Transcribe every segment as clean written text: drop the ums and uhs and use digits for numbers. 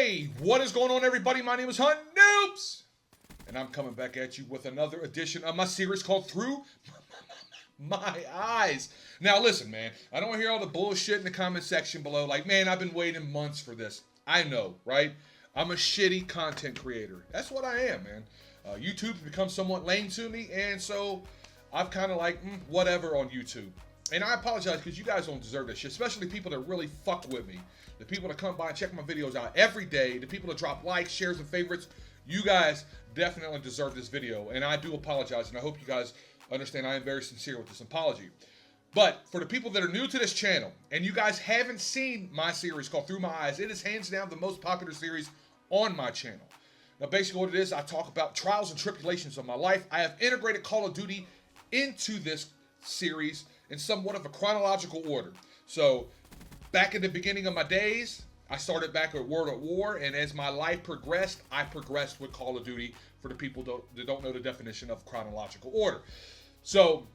Hey, what is going on, everybody? My name is TheMrHuntinNoobs, and I'm coming back at you with another edition of my series called Through My Eyes. Now, listen, man, I don't hear all the bullshit in the comment section below. Like, man, I've been waiting months for this. I know, right? I'm a shitty content creator. That's what I am, man. YouTube's become somewhat lame to me, and so I've kind of like, whatever on YouTube. And I apologize because you guys don't deserve that shit, especially people that really fucked with me. The people that come by and check my videos out every day, the people that drop likes, shares, and favorites. You guys definitely deserve this video, and I do apologize, and I hope you guys understand I am very sincere with this apology. But for the people that are new to this channel, and you guys haven't seen my series called Through My Eyes, it is hands down the most popular series on my channel. Now, basically what it is, I talk about trials and tribulations of my life. I have integrated Call of Duty into this series in somewhat of a chronological order. So, back in the beginning of my days, I started back at World at War, and as my life progressed, I progressed with Call of Duty for the people that don't know the definition of chronological order. So,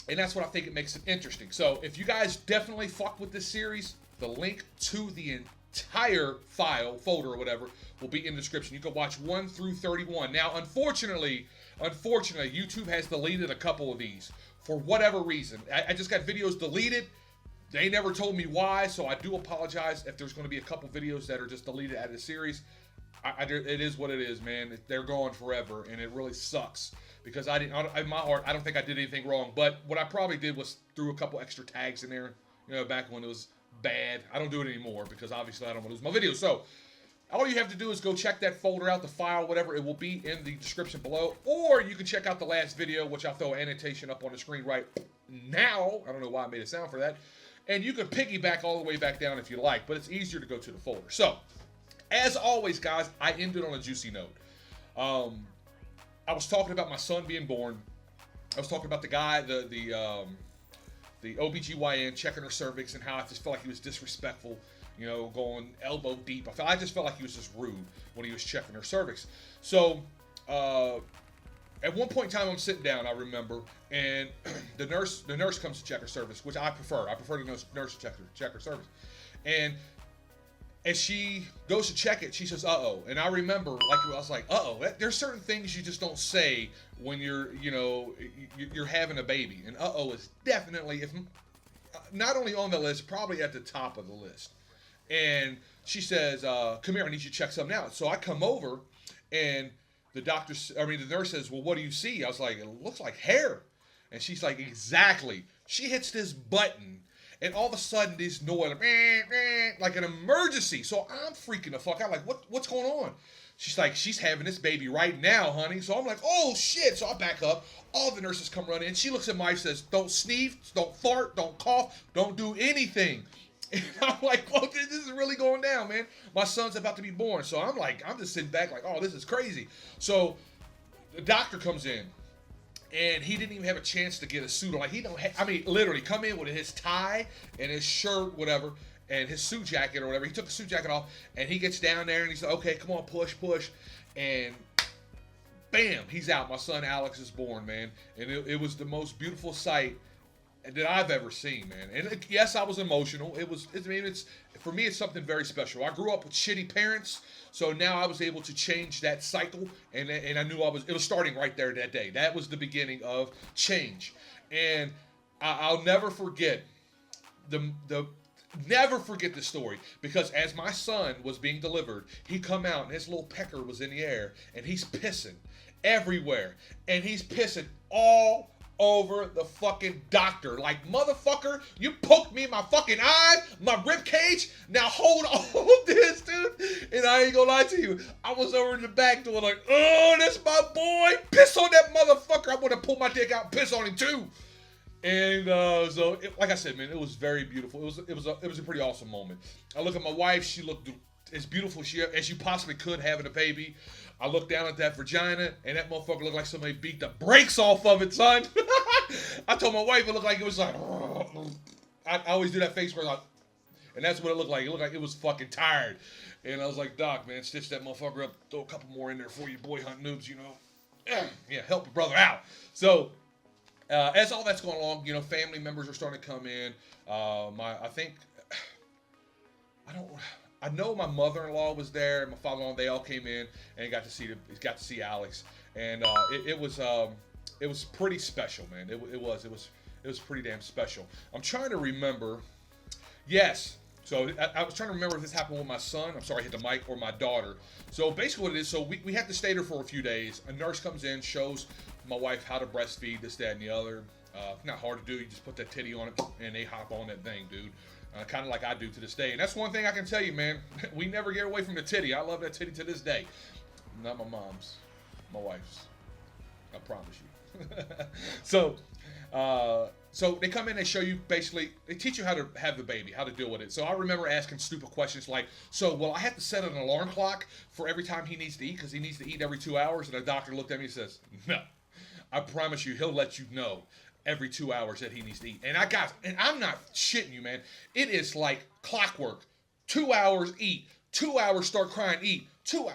and that's what I think it makes it interesting. So, if you guys definitely fuck with this series, the link to the entire folder or whatever, will be in the description. You can watch 1 through 31. Now, unfortunately, YouTube has deleted a couple of these for whatever reason. I just got videos deleted. They never told me why, so I do apologize if there's going to be a couple videos that are just deleted out of the series. It is what it is, man. They're gone forever, and it really sucks because in my heart, I don't think I did anything wrong. But what I probably did was threw a couple extra tags in there, back when it was bad. I don't do it anymore because obviously I don't want to lose my videos. So all you have to do is go check that folder out, the file, whatever. It will be in the description below. Or you can check out the last video, which I'll throw an annotation up on the screen right now. I don't know why I made a sound for that. And you can piggyback all the way back down if you like, but it's easier to go to the folder. So, as always, guys, I ended on a juicy note. I was talking about my son being born. I was talking about the guy, the OBGYN checking her cervix and how I just felt like he was disrespectful, going elbow deep. I just felt like he was just rude when he was checking her cervix. So, at one point in time, I'm sitting down, I remember, and the nurse comes to check her cervix, which I prefer. I prefer the nurse to check her cervix. And as she goes to check it, she says, "Uh-oh." And I remember, I was like, "Uh-oh." There's certain things you just don't say when you're having a baby. And uh-oh is definitely, if not only on the list, probably at the top of the list. And she says, "Come here, I need you to check something out." So I come over, and the nurse says, "Well, what do you see?" I was like, "It looks like hair." And she's like, "Exactly." She hits this button, and all of a sudden, this noise, like an emergency. So I'm freaking the fuck out, like, what's going on? She's like, "She's having this baby right now, honey." So I'm like, "Oh, shit." So I back up. All the nurses come running in. She looks at my wife, says, "Don't sneeze, don't fart, don't cough, don't do anything." And I'm like, "Well, this is really going down, man. My son's about to be born." So I'm just sitting back like, "Oh, this is crazy." So the doctor comes in, and he didn't even have a chance to get a suit on. Like, literally come in with his tie and his shirt, whatever, and his suit jacket or whatever. He took the suit jacket off, and he gets down there, and he said, "Okay, come on, push." And bam, he's out. My son Alex is born, man. And it was the most beautiful sight that I've ever seen, man. And yes, I was emotional. For me, it's something very special. I grew up with shitty parents, so now I was able to change that cycle, and I knew it was starting right there that day. That was the beginning of change. And I'll never forget never forget the story, because as my son was being delivered, he come out and his little pecker was in the air, and he's pissing everywhere, and he's pissing all over the fucking doctor. Like, "Motherfucker, you poked me in my fucking eye, my rib cage. Now hold on this, dude." And I ain't gonna lie to you, I was over in the back door like, "Oh, that's my boy. Piss on that motherfucker." I want to pull my dick out and piss on him too. And like I said, man, it was very beautiful. It was a pretty awesome moment. I look at my wife; she looked as beautiful as you possibly could having a baby. I looked down at that vagina, and that motherfucker looked like somebody beat the brakes off of it, son. I told my wife it looked like it was like, I always do that face where and that's what it looked like. It looked like it was fucking tired. And I was like, "Doc, man, stitch that motherfucker up, throw a couple more in there for you, boy, hunt noobs, Yeah, help your brother out." So, as all that's going along, family members are starting to come in. I know my mother-in-law was there, my father-in-law. They all came in and got to see Alex, and it was pretty special, man. It was pretty damn special. I'm trying to remember. Yes. So I was trying to remember if this happened with my son. I'm sorry, I hit the mic, or my daughter. So basically, what it is, so we had to stay there for a few days. A nurse comes in, shows my wife how to breastfeed, this, that, and the other. Not hard to do. You just put that titty on it, and they hop on that thing, dude. Kind of like I do to this day. And that's one thing I can tell you, man. We never get away from the titty. I love that titty to this day. Not my mom's, my wife's. I promise you. So they come in, they show you basically, they teach you how to have the baby, how to deal with it. So I remember asking stupid questions like, so will I have to set an alarm clock for every time he needs to eat, because he needs to eat every 2 hours? And the doctor looked at me and says, no, I promise you, he'll let you know every 2 hours that he needs to eat. And I'm not shitting you, man. It is like clockwork. 2 hours, eat. 2 hours, start crying, eat.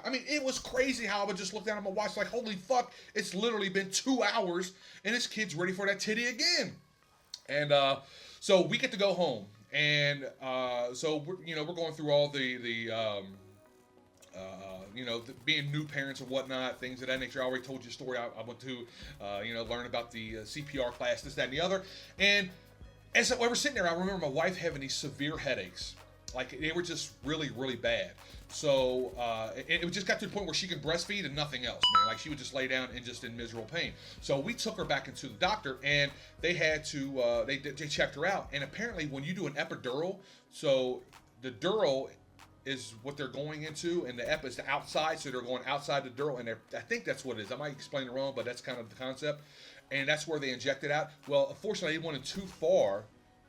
I mean, it was crazy how I would just look down at my watch like, holy fuck, it's literally been 2 hours and this kid's ready for that titty again. And so we get to go home, and so we're going through all the being new parents and whatnot, things of that nature. I already told you a story. I went to learn about the CPR class, this, that, and the other. And as we were sitting there, I remember my wife having these severe headaches. Like, they were just really, really bad. So it just got to the point where she could breastfeed and nothing else, man. Like, she would just lay down and just in miserable pain. So we took her back into the doctor, and they had to they checked her out. And apparently, when you do an epidural, so the dural is what they're going into, and the ep is the outside, so they're going outside the dural, and I think that's what it is. I might explain it wrong, but that's kind of the concept. And that's where they inject it out. Well, unfortunately, they went too far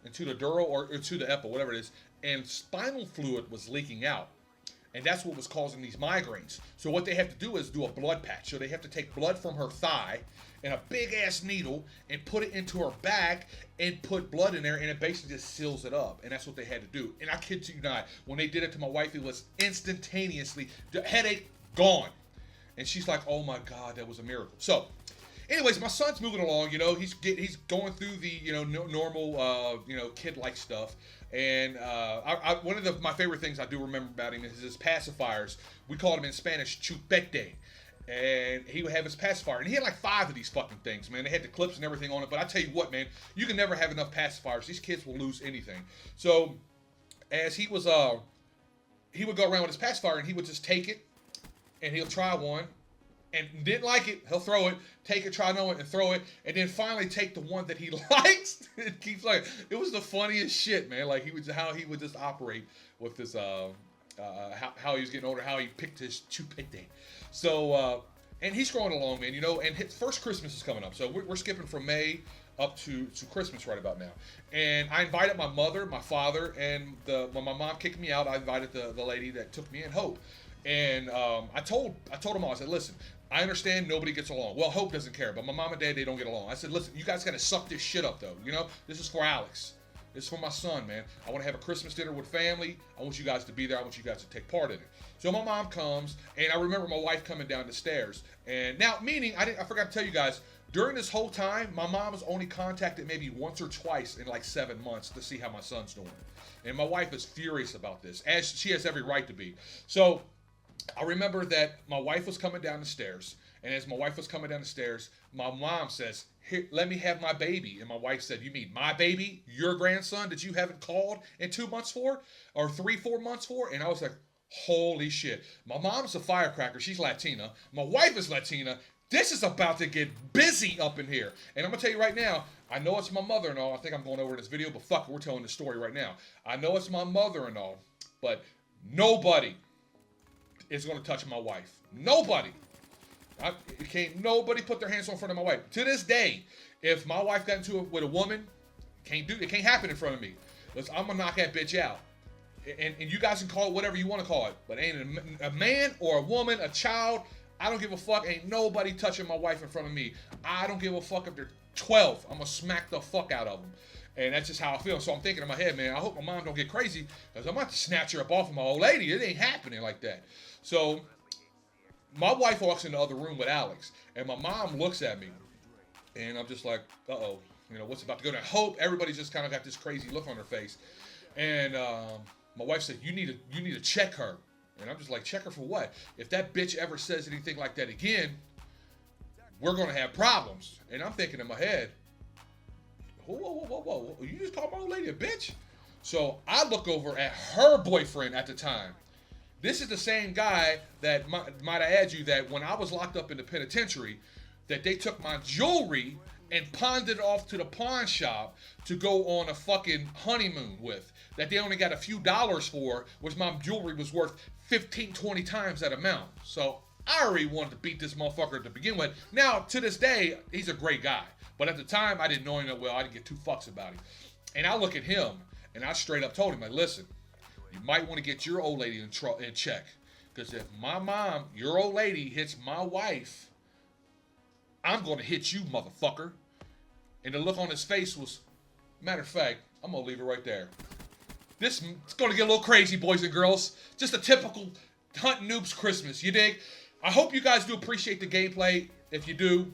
into the dural or to the epi, whatever it is, and spinal fluid was leaking out. And that's what was causing these migraines. So what they have to do is do a blood patch. So they have to take blood from her thigh and a big ass needle and put it into her back and put blood in there, and it basically just seals it up. And that's what they had to do. And I kid you not, when they did it to my wife, it was instantaneously, the headache gone. And she's like, oh my God, that was a miracle. So anyways, my son's moving along. He's going through the normal kid-like stuff. And one of my favorite things I do remember about him is his pacifiers. We called him in Spanish chupete. And he would have his pacifier. And he had like 5 of these fucking things, man. They had the clips and everything on it. But I tell you what, man, you can never have enough pacifiers. These kids will lose anything. So as he would go around with his pacifier, and he would just take it, and he'll try one. And didn't like it, he'll throw it, take it, try another one, and throw it, and then finally take the one that he likes. It keeps like, it was the funniest shit, man. Like, how he would just operate with this, how he was getting older, how he picked his chupete. So, and he's growing along, man, and his first Christmas is coming up. So we're skipping from May up to Christmas right about now. And I invited my mother, my father, and when my mom kicked me out, I invited the lady that took me in, Hope. And I told them all, I said, listen, I understand nobody gets along. Well, Hope doesn't care, but my mom and dad, they don't get along. I said, listen, you guys got to suck this shit up, though. This is for Alex. This is for my son, man. I want to have a Christmas dinner with family. I want you guys to be there. I want you guys to take part in it. So my mom comes, and I remember my wife coming down the stairs. And now, meaning, I forgot to tell you guys, during this whole time, my mom was only contacted maybe once or twice in like 7 months to see how my son's doing. And my wife is furious about this, as she has every right to be. So I remember that my wife was coming down the stairs, and as my wife was coming down the stairs, my mom says, here, let me have my baby. And my wife said, you mean my baby? Your grandson that you haven't called in 2 months for? Or 3-4 months for? And I was like, holy shit. My mom's a firecracker. She's Latina. My wife is Latina. This is about to get busy up in here. And I'm going to tell you right now, I know it's my mother-in-law. I think I'm going over this video, but fuck it, we're telling the story right now. I know it's my mother-in-law, but nobody is going to touch my wife. Nobody. Nobody put their hands on front of my wife. To this day, if my wife got into it with a woman, it can't happen in front of me. Listen, I'm going to knock that bitch out. And you guys can call it whatever you want to call it. But ain't a man or a woman, a child, I don't give a fuck. Ain't nobody touching my wife in front of me. I don't give a fuck if they're 12. I'm going to smack the fuck out of them. And that's just how I feel. So I'm thinking in my head, man, I hope my mom don't get crazy, because I'm about to snatch her up off of my old lady. It ain't happening like that. So my wife walks in the other room with Alex, and my mom looks at me, and I'm just like, what's about to go down? Hope everybody's just kind of got this crazy look on their face. And My wife said, you need to check her. And I'm just like, check her for what? If that bitch ever says anything like that again, we're going to have problems. And I'm thinking in my head, whoa. You just called my old lady a bitch? So I look over at her boyfriend at the time. This is the same guy that, might I add you, that when I was locked up in the penitentiary, that they took my jewelry and pawned it off to the pawn shop to go on a fucking honeymoon with. That they only got a few dollars for, which my jewelry was worth 15, 20 times that amount. So I already wanted to beat this motherfucker to begin with. Now, to this day, he's a great guy. But at the time, I didn't know him that well. I didn't get two fucks about him. And I look at him, and I straight up told him, like, listen, you might want to get your old lady in check. Because if my mom, your old lady, hits my wife, I'm going to hit you, motherfucker. And the look on his face was, matter of fact, I'm going to leave it right there. This is going to get a little crazy, boys and girls. Just a typical Hunting Noobs Christmas, you dig? I hope you guys do appreciate the gameplay. If you do,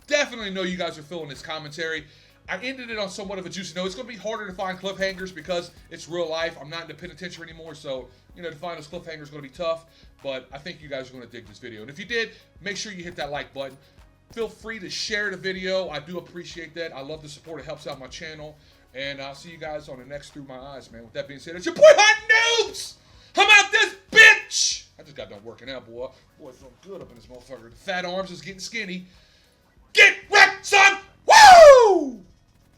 definitely know you guys are feeling this commentary. I ended it on somewhat of a juicy note. It's going to be harder to find cliffhangers because it's real life. I'm not in the penitentiary anymore, so, to find those cliffhangers is going to be tough. But I think you guys are going to dig this video. And if you did, make sure you hit that like button. Feel free to share the video. I do appreciate that. I love the support. It helps out my channel. And I'll see you guys on the next Through My Eyes, man. With that being said, it's your boy Hunting Noobs! I'm out this bitch! I just got done working out, boy. Boy, feeling good up in this motherfucker. The fat arms is getting skinny. Get wrecked, son! Woo!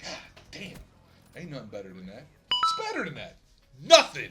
God damn. Ain't nothing better than that. It's better than that. Nothing.